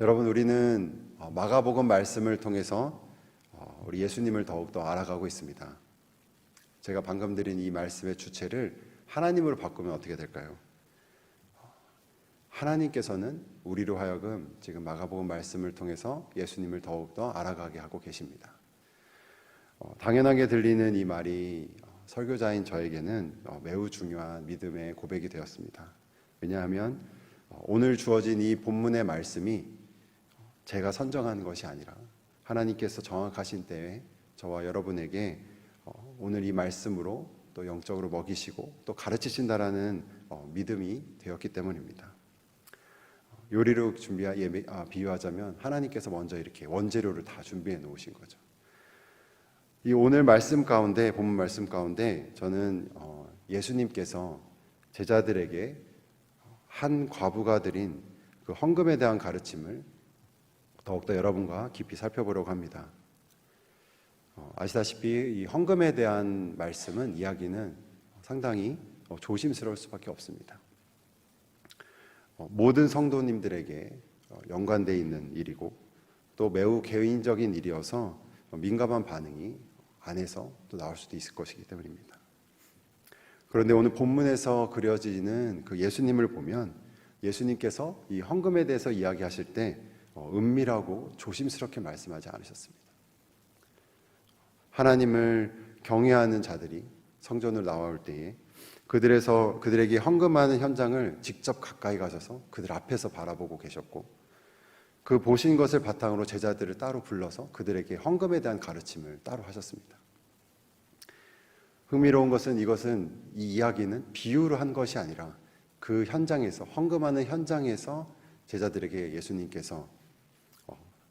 여러분, 우리는 마가복음 말씀을 통해서 우리 예수님을 더욱더 알아가고 있습니다. 제가 방금 드린 이 말씀의 주체를 하나님으로 바꾸면 어떻게 될까요? 하나님께서는 우리로 하여금 지금 마가복음 말씀을 통해서 예수님을 더욱더 알아가게 하고 계십니다. 당연하게 들리는 이 말이 설교자인 저에게는 매우 중요한 믿음의 고백이 되었습니다. 왜냐하면 오늘 주어진 이 본문의 말씀이 제가 선정한 것이 아니라 하나님께서 정확하신 때에 저와 여러분에게 오늘 이 말씀으로 또 영적으로 먹이시고 또 가르치신다라는 믿음이 되었기 때문입니다. 요리를 비유하자면 하나님께서 먼저 이렇게 원재료를 다 준비해 놓으신 거죠. 이 오늘 말씀 가운데, 본문 말씀 가운데 저는 예수님께서 제자들에게 한 과부가 드린 그 헌금에 대한 가르침을 더욱더 여러분과 깊이 살펴보려고 합니다. 아시다시피 이 헌금에 대한 말씀은, 이야기는 상당히 조심스러울 수밖에 없습니다. 모든 성도님들에게 연관되어 있는 일이고 또 매우 개인적인 일이어서 민감한 반응이 안에서 또 나올 수도 있을 것이기 때문입니다. 그런데 오늘 본문에서 그려지는 그 예수님을 보면 예수님께서 이 헌금에 대해서 이야기하실 때 은밀하고 조심스럽게 말씀하지 않으셨습니다. 하나님을 경외하는 자들이 성전으로 나올 때에 그들에게 헌금하는 현장을 직접 가까이 가셔서 그들 앞에서 바라보고 계셨고, 그 보신 것을 바탕으로 제자들을 따로 불러서 그들에게 헌금에 대한 가르침을 따로 하셨습니다. 흥미로운 것은 이것은, 이 이야기는 비유로 한 것이 아니라 그 현장에서, 헌금하는 현장에서 제자들에게 예수님께서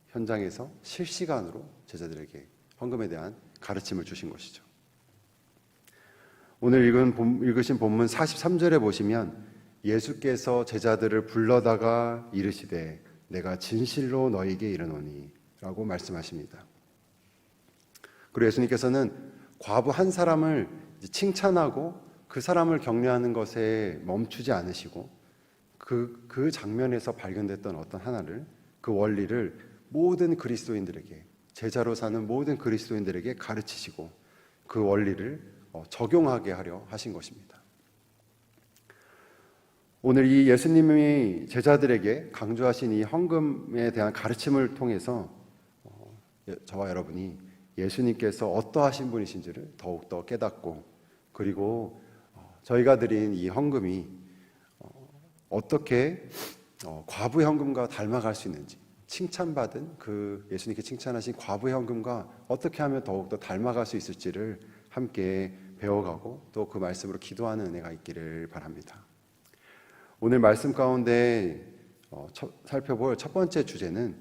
현장에서 실시간으로 제자들에게 헌금에 대한 가르침을 주신 것이죠. 오늘 읽으신 본문 43절에 보시면 예수께서 제자들을 불러다가 이르시되 내가 진실로 너희에게 이르노니 라고 말씀하십니다. 그리고 예수님께서는 과부 한 사람을 칭찬하고 그 사람을 격려하는 것에 멈추지 않으시고 그 장면에서 발견됐던 어떤 하나를, 그 원리를 모든 그리스도인들에게, 제자로 사는 모든 그리스도인들에게 가르치시고 그 원리를 적용하게 하려 하신 것입니다. 오늘 이 예수님이 제자들에게 강조하신 이 헌금에 대한 가르침을 통해서 저와 여러분이 예수님께서 어떠하신 분이신지를 더욱더 깨닫고, 그리고 저희가 드린 이 헌금이 어떻게 과부 헌금과 닮아갈 수 있는지, 칭찬받은 그 예수님께 칭찬하신 과부 헌금과 어떻게 하면 더욱더 닮아갈 수 있을지를 함께 배워가고 또 그 말씀으로 기도하는 은혜가 있기를 바랍니다. 오늘 말씀 가운데 살펴볼 첫 번째 주제는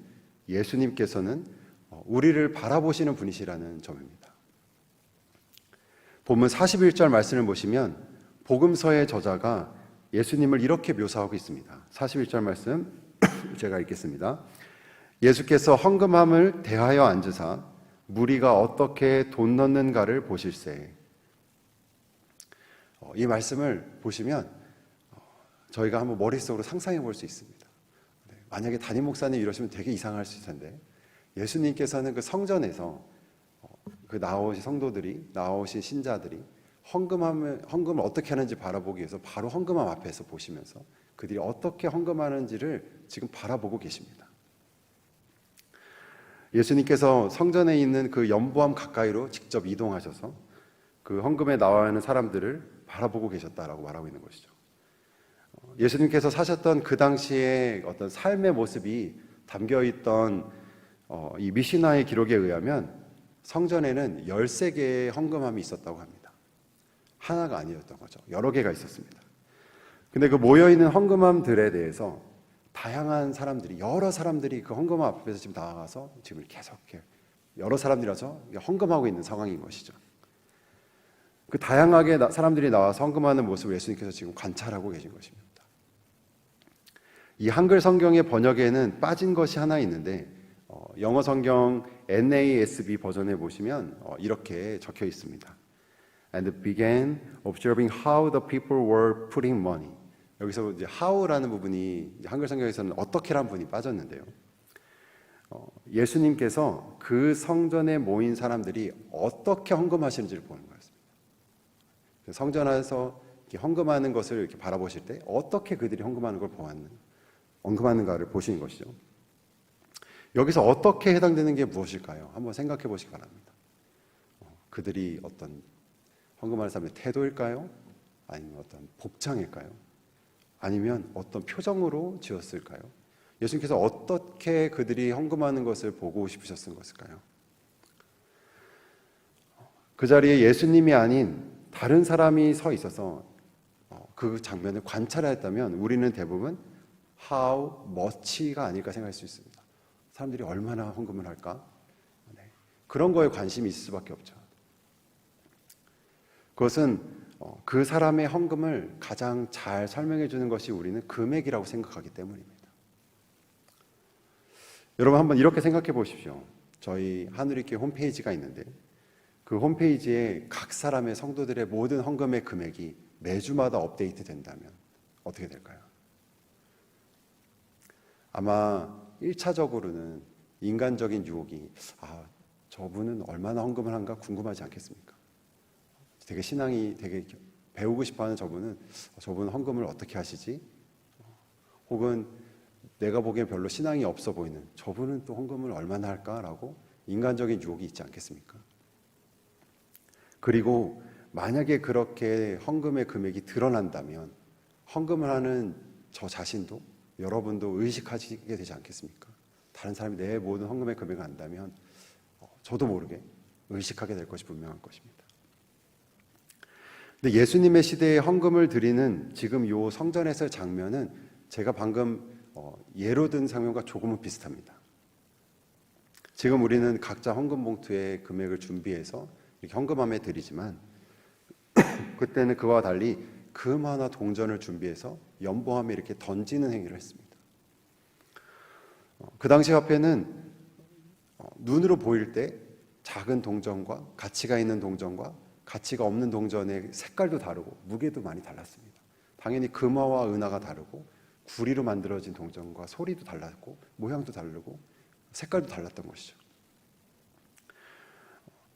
예수님께서는 우리를 바라보시는 분이시라는 점입니다. 본문 41절 말씀을 보시면 복음서의 저자가 예수님을 이렇게 묘사하고 있습니다. 41절 말씀 제가 읽겠습니다. 예수께서 헌금함을 대하여 앉으사 무리가 어떻게 돈 넣는가를 보실세. 이 말씀을 보시면 저희가 한번 머릿속으로 상상해 볼 수 있습니다. 만약에 담임 목사님 이러시면 되게 이상할 수 있을 텐데, 예수님께서는 그 성전에서 그 나오신 성도들이, 나오신 신자들이 헌금을 어떻게 하는지 바라보기 위해서 바로 헌금함 앞에서 보시면서 그들이 어떻게 헌금하는지를 지금 바라보고 계십니다. 예수님께서 성전에 있는 그 연보암 가까이로 직접 이동하셔서 그 헌금에 나와 있는 사람들을 바라보고 계셨다라고 말하고 있는 것이죠. 예수님께서 사셨던 그 당시의 어떤 삶의 모습이 담겨있던 이 미시나의 기록에 의하면 성전에는 13개의 헌금함이 있었다고 합니다. 하나가 아니었던 거죠. 여러 개가 있었습니다. 근데 그 모여있는 헌금함들에 대해서 다양한 사람들이, 여러 사람들이 그 헌금함 앞에서 지금 나와서 지금 계속 여러 사람들이라서 헌금하고 있는 상황인 것이죠. 그 다양하게 사람들이 나와서 헌금하는 모습을 예수님께서 지금 관찰하고 계신 것입니다. 이 한글 성경의 번역에는 빠진 것이 하나 있는데 영어 성경 NASB 버전에 보시면 이렇게 적혀 있습니다. And began observing how the people were putting money. 여기서 이제 how라는 부분이 한글 성경에서는 어떻게라는 부분이 빠졌는데요. 예수님께서 그 성전에 모인 사람들이 어떻게 헌금하시는지를 보는 거였습니다. 성전 안에서 이렇게 헌금하는 것을 이렇게 바라보실 때 어떻게 그들이 헌금하는 걸 헌금하는가를 보시는 것이죠. 여기서 어떻게 해당되는 게 무엇일까요? 한번 생각해 보시기 바랍니다. 그들이 어떤 헌금하는 사람의 태도일까요? 아니면 어떤 복장일까요? 아니면 어떤 표정으로 지었을까요? 예수님께서 어떻게 그들이 헌금하는 것을 보고 싶으셨던 것일까요? 그 자리에 예수님이 아닌 다른 사람이 서 있어서 그 장면을 관찰했다면 우리는 대부분 how much가 아닐까 생각할 수 있습니다. 사람들이 얼마나 헌금을 할까? 네. 그런 거에 관심이 있을 수밖에 없죠. 그것은 그 사람의 헌금을 가장 잘 설명해 주는 것이 우리는 금액이라고 생각하기 때문입니다. 여러분 한번 이렇게 생각해 보십시오. 저희 하늘이교회 홈페이지가 있는데 그 홈페이지에 각 사람의 성도들의 모든 헌금의 금액이 매주마다 업데이트 된다면 어떻게 될까요? 아마 1차적으로는 인간적인 유혹이 저분은 얼마나 헌금을 한가 궁금하지 않겠습니까? 되게 신앙이 되게 배우고 싶어하는 저분은 헌금을 어떻게 하시지? 혹은 내가 보기엔 별로 신앙이 없어 보이는 저분은 또 헌금을 얼마나 할까라고 인간적인 유혹이 있지 않겠습니까? 그리고 만약에 그렇게 헌금의 금액이 드러난다면 헌금을 하는 저 자신도 여러분도 의식하시게 되지 않겠습니까? 다른 사람이 내 모든 헌금의 금액을 안다면 저도 모르게 의식하게 될 것이 분명한 것입니다. 근데 예수님의 시대에 헌금을 드리는 지금 이 성전에서의 장면은 제가 방금 예로 든 장면과 조금은 비슷합니다. 지금 우리는 각자 헌금 봉투에 금액을 준비해서 이렇게 헌금함에 드리지만 그때는 그와 달리 금 하나 동전을 준비해서 연보함에 이렇게 던지는 행위를 했습니다. 그 당시 화폐는 눈으로 보일 때 작은 동전과 가치가 있는 동전과 가치가 없는 동전의 색깔도 다르고 무게도 많이 달랐습니다. 당연히 금화와 은화가 다르고 구리로 만들어진 동전과 소리도 달랐고 모양도 다르고 색깔도 달랐던 것이죠.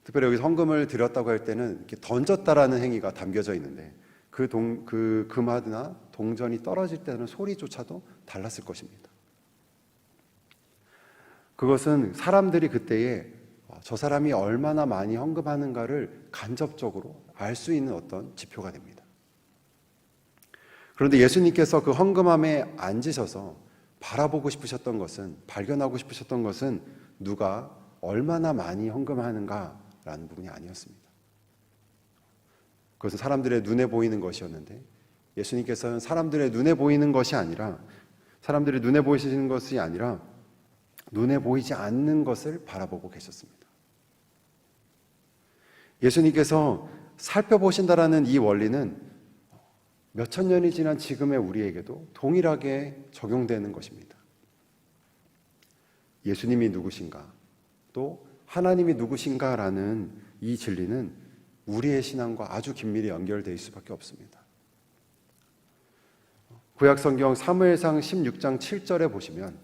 특별히 여기서 헌금을 드렸다고 할 때는 이렇게 던졌다라는 행위가 담겨져 있는데 그 금화나 동전이 떨어질 때는 소리조차도 달랐을 것입니다. 그것은 사람들이 그때에 저 사람이 얼마나 많이 헌금하는가를 간접적으로 알 수 있는 어떤 지표가 됩니다. 그런데 예수님께서 그 헌금함에 앉으셔서 바라보고 싶으셨던 것은, 발견하고 싶으셨던 것은 누가 얼마나 많이 헌금하는가라는 부분이 아니었습니다. 그것은 사람들의 눈에 보이는 것이었는데 예수님께서는 사람들의 눈에 보이는 것이 아니라 사람들의 눈에 보이시는 것이 아니라 눈에 보이지 않는 것을 바라보고 계셨습니다. 예수님께서 살펴보신다라는 이 원리는 몇천 년이 지난 지금의 우리에게도 동일하게 적용되는 것입니다. 예수님이 누구신가, 또 하나님이 누구신가라는 이 진리는 우리의 신앙과 아주 긴밀히 연결되어 있을 수밖에 없습니다. 구약성경 사무엘상 16장 7절에 보시면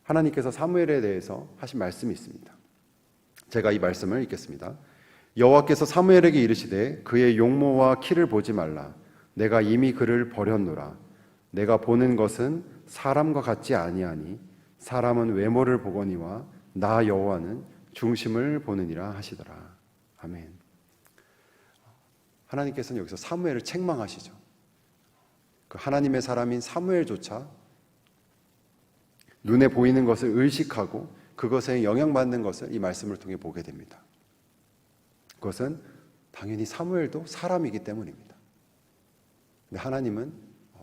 하나님께서 사무엘에 대해서 하신 말씀이 있습니다. 제가 이 말씀을 읽겠습니다. 여호와께서 사무엘에게 이르시되 그의 용모와 키를 보지 말라. 내가 이미 그를 버렸노라. 내가 보는 것은 사람과 같지 아니하니 사람은 외모를 보거니와 나 여호와는 중심을 보느니라 하시더라. 아멘. 하나님께서는 여기서 사무엘을 책망하시죠. 그 하나님의 사람인 사무엘조차 눈에 보이는 것을 의식하고 그것에 영향받는 것을 이 말씀을 통해 보게 됩니다. 그것은 당연히 사무엘도 사람이기 때문입니다. 근데 하나님은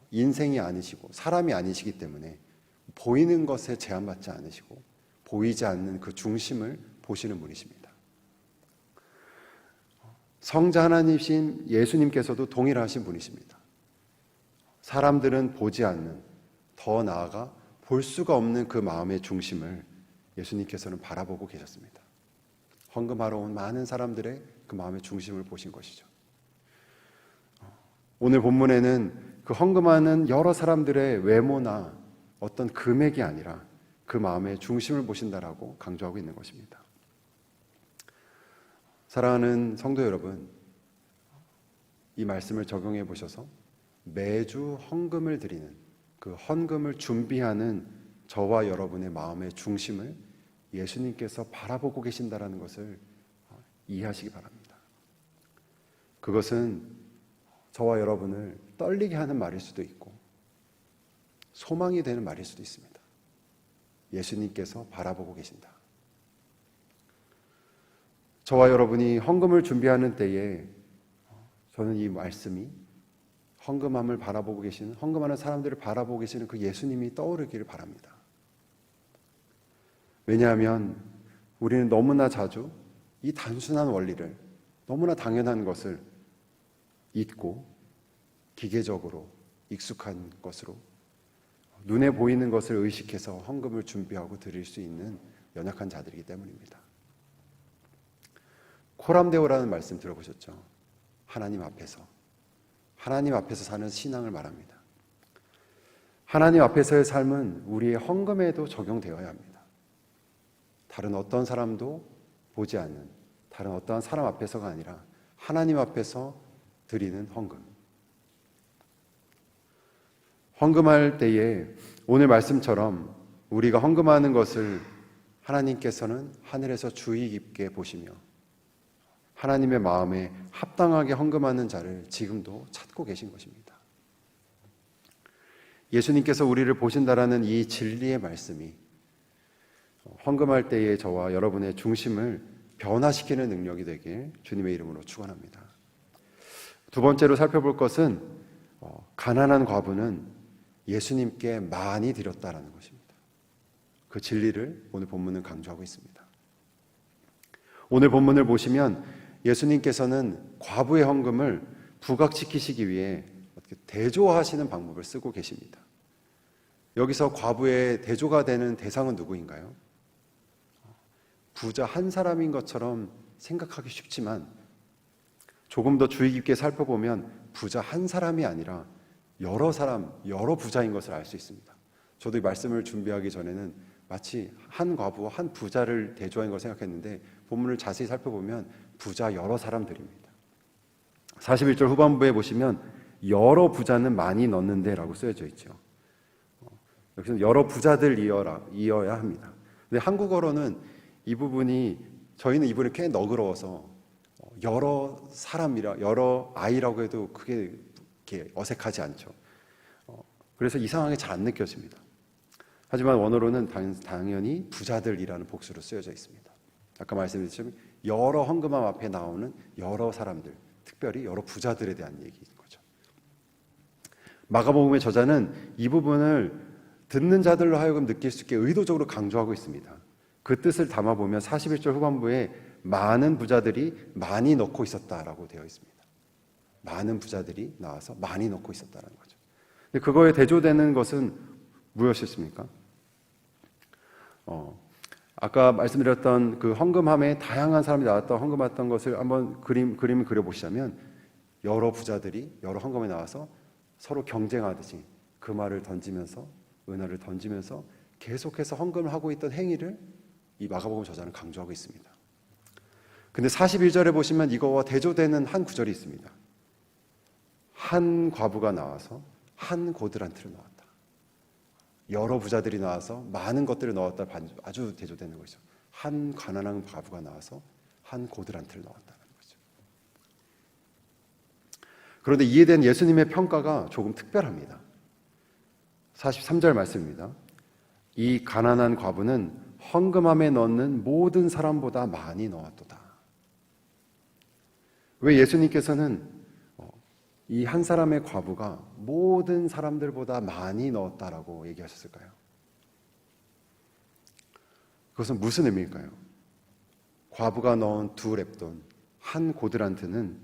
인생이 아니시고 사람이 아니시기 때문에 보이는 것에 제한받지 않으시고 보이지 않는 그 중심을 보시는 분이십니다. 성자 하나님이신 예수님께서도 동일하신 분이십니다. 사람들은 보지 않는, 더 나아가 볼 수가 없는 그 마음의 중심을 예수님께서는 바라보고 계셨습니다. 헌금하러 온 많은 사람들의 그 마음의 중심을 보신 것이죠. 오늘 본문에는 그 헌금하는 여러 사람들의 외모나 어떤 금액이 아니라 그 마음의 중심을 보신다라고 강조하고 있는 것입니다. 사랑하는 성도 여러분, 이 말씀을 적용해 보셔서 매주 헌금을 드리는, 그 헌금을 준비하는 저와 여러분의 마음의 중심을 예수님께서 바라보고 계신다라는 것을 이해하시기 바랍니다. 그것은 저와 여러분을 떨리게 하는 말일 수도 있고 소망이 되는 말일 수도 있습니다. 예수님께서 바라보고 계신다. 저와 여러분이 헌금을 준비하는 때에 저는 이 말씀이 헌금함을 바라보고 계시는, 헌금하는 사람들을 바라보고 계시는 그 예수님이 떠오르기를 바랍니다. 왜냐하면 우리는 너무나 자주 이 단순한 원리를, 너무나 당연한 것을 잊고 기계적으로 익숙한 것으로 눈에 보이는 것을 의식해서 헌금을 준비하고 드릴 수 있는 연약한 자들이기 때문입니다. 코람데오라는 말씀 들어보셨죠? 하나님 앞에서 사는 신앙을 말합니다. 하나님 앞에서의 삶은 우리의 헌금에도 적용되어야 합니다. 다른 어떤 사람도 보지 않는, 다른 어떠한 사람 앞에서가 아니라 하나님 앞에서 드리는 헌금. 헌금할 때에 오늘 말씀처럼 우리가 헌금하는 것을 하나님께서는 하늘에서 주의 깊게 보시며 하나님의 마음에 합당하게 헌금하는 자를 지금도 찾고 계신 것입니다. 예수님께서 우리를 보신다라는 이 진리의 말씀이 헌금할 때의 저와 여러분의 중심을 변화시키는 능력이 되길 주님의 이름으로 축원합니다. 두 번째로 살펴볼 것은 가난한 과부는 예수님께 많이 드렸다라는 것입니다. 그 진리를 오늘 본문은 강조하고 있습니다. 오늘 본문을 보시면 예수님께서는 과부의 헌금을 부각시키시기 위해 대조하시는 방법을 쓰고 계십니다. 여기서 과부의 대조가 되는 대상은 누구인가요? 부자 한 사람인 것처럼 생각하기 쉽지만 조금 더 주의 깊게 살펴보면 부자 한 사람이 아니라 여러 사람, 여러 부자인 것을 알 수 있습니다. 저도 이 말씀을 준비하기 전에는 마치 한 과부와 한 부자를 대조한 걸 생각했는데 본문을 자세히 살펴보면 부자 여러 사람들입니다. 41절 후반부에 보시면 여러 부자는 많이 넣는데 라고 쓰여져 있죠. 여기서 여러 부자들 이어야 합니다. 근데 한국어로는 이 부분이, 저희는 이 부분이 꽤 너그러워서 여러 사람이라, 여러 아이라고 해도 그게 이렇게 어색하지 않죠. 그래서 이상하게 잘 안 느껴집니다. 하지만 원어로는 당연히 부자들이라는 복수로 쓰여져 있습니다. 아까 말씀드렸지만 여러 헌금함 앞에 나오는 여러 사람들, 특별히 여러 부자들에 대한 얘기인 거죠. 마가복음의 저자는 이 부분을 듣는 자들로 하여금 느낄 수 있게 의도적으로 강조하고 있습니다. 그 뜻을 담아보면 41절 후반부에 많은 부자들이 많이 넣고 있었다라고 되어 있습니다. 많은 부자들이 나와서 많이 넣고 있었다는 거죠. 근데 그거에 대조되는 것은 무엇이었습니까? 아까 말씀드렸던 그 헌금함에 다양한 사람이 나왔던 헌금했던 것을 한번 그림을 그려보시자면 여러 부자들이 여러 헌금에 나와서 서로 경쟁하듯이 그 말을 던지면서, 은화를 던지면서 계속해서 헌금을 하고 있던 행위를 이 마가복음 저자는 강조하고 있습니다. 근데 41절에 보시면 이거와 대조되는 한 구절이 있습니다. 한 과부가 나와서 한 고드란트를 넣었다. 여러 부자들이 나와서 많은 것들을 넣었다. 아주 대조되는 거죠. 한 가난한 과부가 나와서 한 고드란트를 넣었다는 거죠. 그런데 이에 대한 예수님의 평가가 조금 특별합니다. 43절 말씀입니다. 이 가난한 과부는 헌금함에 넣는 모든 사람보다 많이 넣었도다. 왜 예수님께서는 이 한 사람의 과부가 모든 사람들보다 많이 넣었다라고 얘기하셨을까요? 그것은 무슨 의미일까요? 과부가 넣은 2렙돈, 한 고드란트는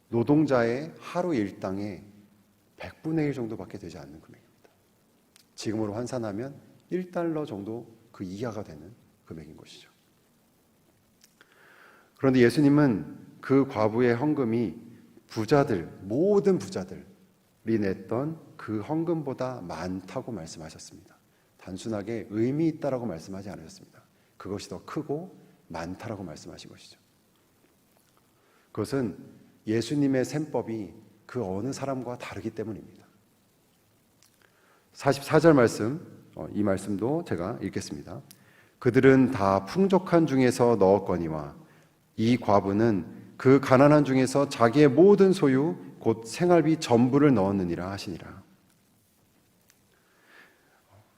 노동자의 하루 일당의 100분의 1 정도밖에 되지 않는 금액입니다. 지금으로 환산하면 1달러 정도 그 이하가 되는 금액인 것이죠. 그런데 예수님은 그 과부의 헌금이 모든 부자들이 냈던 그 헌금보다 많다고 말씀하셨습니다. 단순하게 의미 있다라고 말씀하지 않으셨습니다. 그것이 더 크고 많다라고 말씀하신 것이죠. 그것은 예수님의 셈법이 그 어느 사람과 다르기 때문입니다. 44절 말씀, 이 말씀도 제가 읽겠습니다. 그들은 다 풍족한 중에서 넣었거니와 이 과부는 그 가난한 중에서 자기의 모든 소유 곧 생활비 전부를 넣었느니라 하시니라.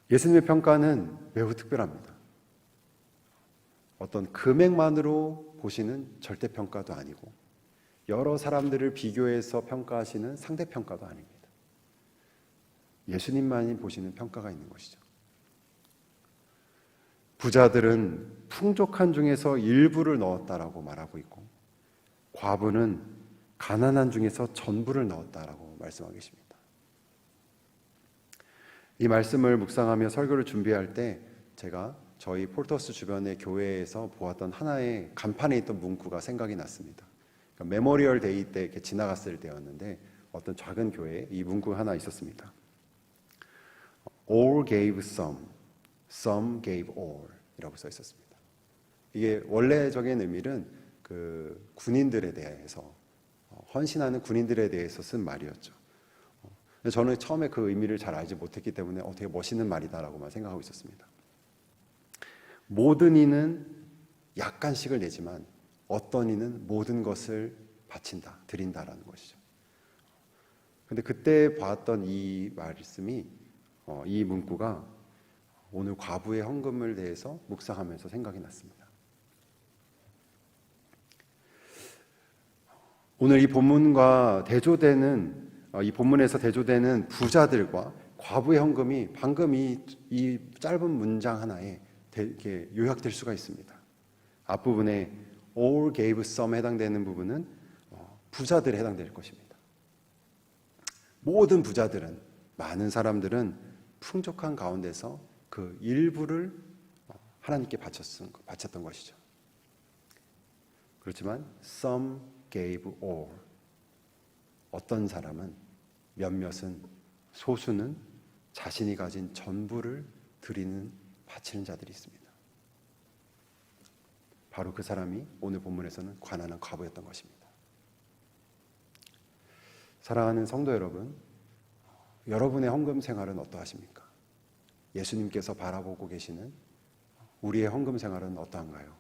예수님의 평가는 매우 특별합니다. 어떤 금액만으로 보시는 절대평가도 아니고 여러 사람들을 비교해서 평가하시는 상대평가도 아닙니다. 예수님만이 보시는 평가가 있는 것이죠. 부자들은 풍족한 중에서 일부를 넣었다라고 말하고 있고 과부는 가난한 중에서 전부를 넣었다라고 말씀하고 계십니다. 이 말씀을 묵상하며 설교를 준비할 때 제가 저희 폴터스 주변의 교회에서 보았던 하나의 간판에 있던 문구가 생각이 났습니다. 그러니까 메모리얼 데이 때 이렇게 지나갔을 때였는데 어떤 작은 교회에 이 문구 하나 있었습니다. All gave some, some gave all 이라고 써 있었습니다. 이게 원래적인 의미는 그 군인들에 대해서 헌신하는 군인들에 대해서 쓴 말이었죠. 저는 처음에 그 의미를 잘 알지 못했기 때문에 되게 멋있는 말이다라고만 생각하고 있었습니다. 모든 이는 약간씩을 내지만 어떤 이는 모든 것을 바친다, 드린다라는 것이죠. 근데 그때 봤던 이 말씀이 이 문구가 오늘 과부의 헌금을 대해서 묵상하면서 생각이 났습니다. 오늘 이 본문과 대조되는 이 본문에서 대조되는 부자들과 과부의 헌금이 방금 이 짧은 문장 하나에 이렇게 요약될 수가 있습니다. 앞부분에 all gave some에 해당되는 부분은 부자들에 해당될 것입니다. 모든 부자들은, 많은 사람들은 풍족한 가운데서 그 일부를 하나님께 바쳤던 것이죠. 그렇지만 some gave all, 어떤 사람은, 몇몇은, 소수는 자신이 가진 전부를 드리는, 바치는 자들이 있습니다. 바로 그 사람이 오늘 본문에서는 가난한 과부였던 것입니다. 사랑하는 성도 여러분, 여러분의 헌금 생활은 어떠하십니까? 예수님께서 바라보고 계시는 우리의 헌금 생활은 어떠한가요?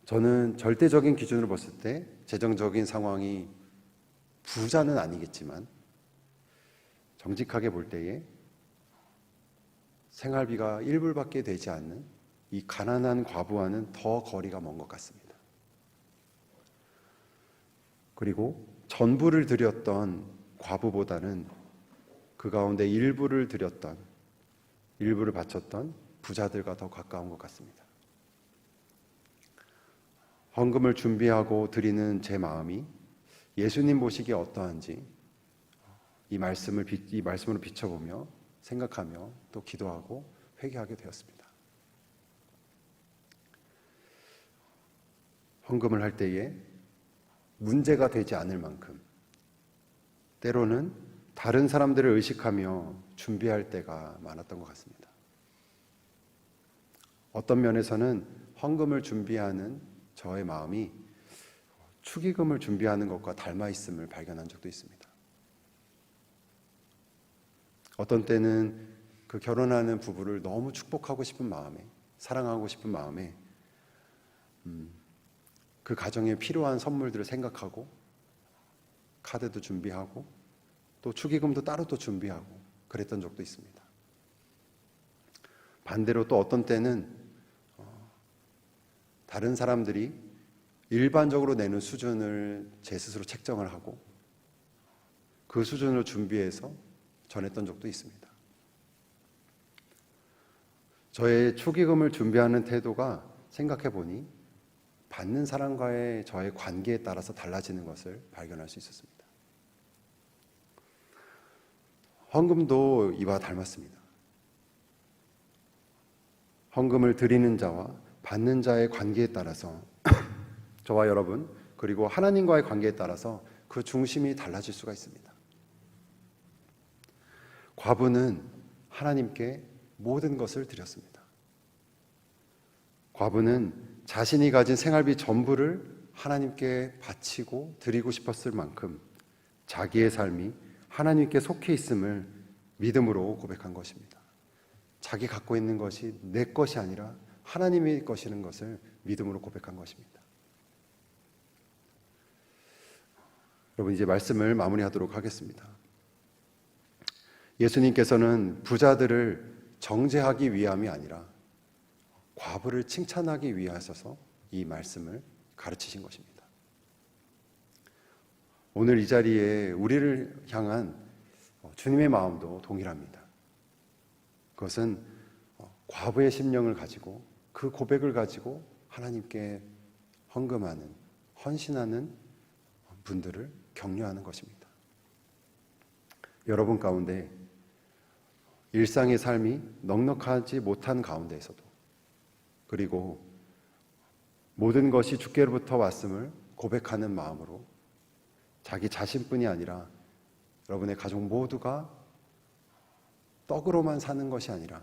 저는 절대적인 기준으로 봤을 때 재정적인 상황이 부자는 아니겠지만 정직하게 볼 때에 생활비가 1불밖에 되지 않는 이 가난한 과부와는 더 거리가 먼 것 같습니다. 그리고 전부를 드렸던 과부보다는 그 가운데 일부를 드렸던, 일부를 바쳤던 부자들과 더 가까운 것 같습니다. 헌금을 준비하고 드리는 제 마음이 예수님 보시기에 어떠한지 이 말씀으로 비춰보며 생각하며 또 기도하고 회개하게 되었습니다. 헌금을 할 때에 문제가 되지 않을 만큼 때로는 다른 사람들을 의식하며 준비할 때가 많았던 것 같습니다. 어떤 면에서는 헌금을 준비하는 저의 마음이 축의금을 준비하는 것과 닮아 있음을 발견한 적도 있습니다. 어떤 때는 그 결혼하는 부부를 너무 축복하고 싶은 마음에, 사랑하고 싶은 마음에 그 가정에 필요한 선물들을 생각하고 카드도 준비하고 또 축의금도 따로 또 준비하고 그랬던 적도 있습니다. 반대로 또 어떤 때는 다른 사람들이 일반적으로 내는 수준을 제 스스로 책정을 하고 그 수준을 준비해서 전했던 적도 있습니다. 저의 축의금을 준비하는 태도가 생각해 보니 받는 사람과의 저의 관계에 따라서 달라지는 것을 발견할 수 있었습니다. 헌금도 이와 닮았습니다. 헌금을 드리는 자와 받는 자의 관계에 따라서 저와 여러분 그리고 하나님과의 관계에 따라서 그 중심이 달라질 수가 있습니다. 과부는 하나님께 모든 것을 드렸습니다. 과부는 자신이 가진 생활비 전부를 하나님께 바치고 드리고 싶었을 만큼 자기의 삶이 하나님께 속해 있음을 믿음으로 고백한 것입니다. 자기 갖고 있는 것이 내 것이 아니라 하나님의 것이라는 것을 믿음으로 고백한 것입니다. 여러분, 이제 말씀을 마무리하도록 하겠습니다. 예수님께서는 부자들을 정죄하기 위함이 아니라 과부를 칭찬하기 위하셔서 이 말씀을 가르치신 것입니다. 오늘 이 자리에 우리를 향한 주님의 마음도 동일합니다. 그것은 과부의 심령을 가지고 그 고백을 가지고 하나님께 헌금하는, 헌신하는 분들을 격려하는 것입니다. 여러분 가운데 일상의 삶이 넉넉하지 못한 가운데에서도, 그리고 모든 것이 주께로부터 왔음을 고백하는 마음으로 자기 자신뿐이 아니라 여러분의 가족 모두가 떡으로만 사는 것이 아니라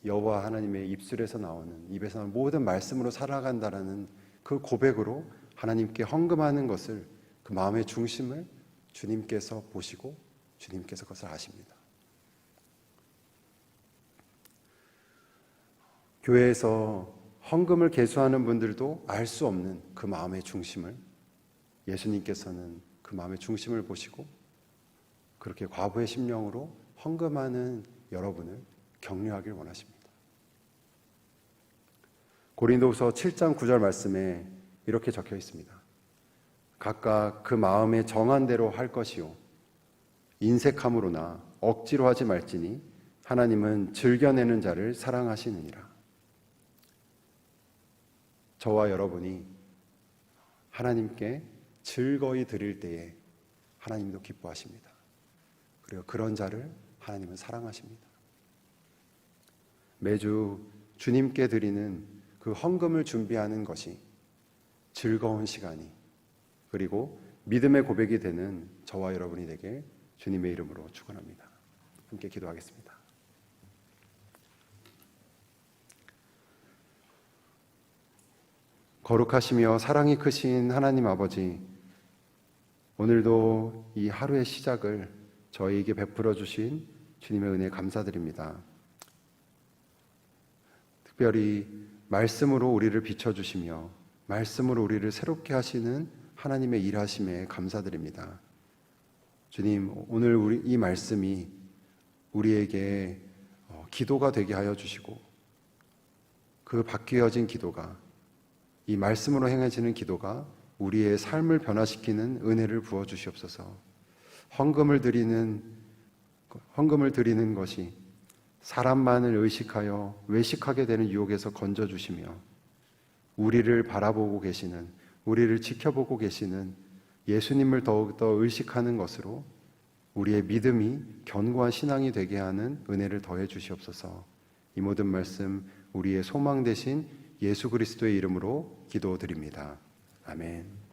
여호와 하나님의 입술에서 나오는, 입에서 나오는 모든 말씀으로 살아간다라는 그 고백으로 하나님께 헌금하는 것을, 그 마음의 중심을 주님께서 보시고 주님께서 그것을 아십니다. 교회에서 헌금을 계수하는 분들도 알 수 없는 그 마음의 중심을 예수님께서는 그 마음의 중심을 보시고 그렇게 과부의 심령으로 헌금하는 여러분을 격려하길 원하십니다. 고린도후서 7장 9절 말씀에 이렇게 적혀 있습니다. 각각 그 마음에 정한 대로 할 것이요 인색함으로나 억지로 하지 말지니 하나님은 즐겨내는 자를 사랑하시느니라. 저와 여러분이 하나님께 즐거이 드릴 때에 하나님도 기뻐하십니다. 그리고 그런 자를 하나님은 사랑하십니다. 매주 주님께 드리는 그 헌금을 준비하는 것이 즐거운 시간이, 그리고 믿음의 고백이 되는 저와 여러분이 되게 주님의 이름으로 축원합니다. 함께 기도하겠습니다. 거룩하시며 사랑이 크신 하나님 아버지, 오늘도 이 하루의 시작을 저희에게 베풀어 주신 주님의 은혜에 감사드립니다. 특별히 말씀으로 우리를 비춰주시며 말씀으로 우리를 새롭게 하시는 하나님의 일하심에 감사드립니다. 주님, 오늘 이 말씀이 우리에게 기도가 되게 하여 주시고 그 바뀌어진 기도가, 이 말씀으로 행해지는 기도가 우리의 삶을 변화시키는 은혜를 부어 주시옵소서. 헌금을 드리는 것이 사람만을 의식하여 외식하게 되는 유혹에서 건져 주시며 우리를 바라보고 계시는, 우리를 지켜보고 계시는 예수님을 더욱더 의식하는 것으로 우리의 믿음이 견고한 신앙이 되게 하는 은혜를 더해 주시옵소서. 이 모든 말씀 우리의 소망 되신 예수 그리스도의 이름으로 기도드립니다. 아멘.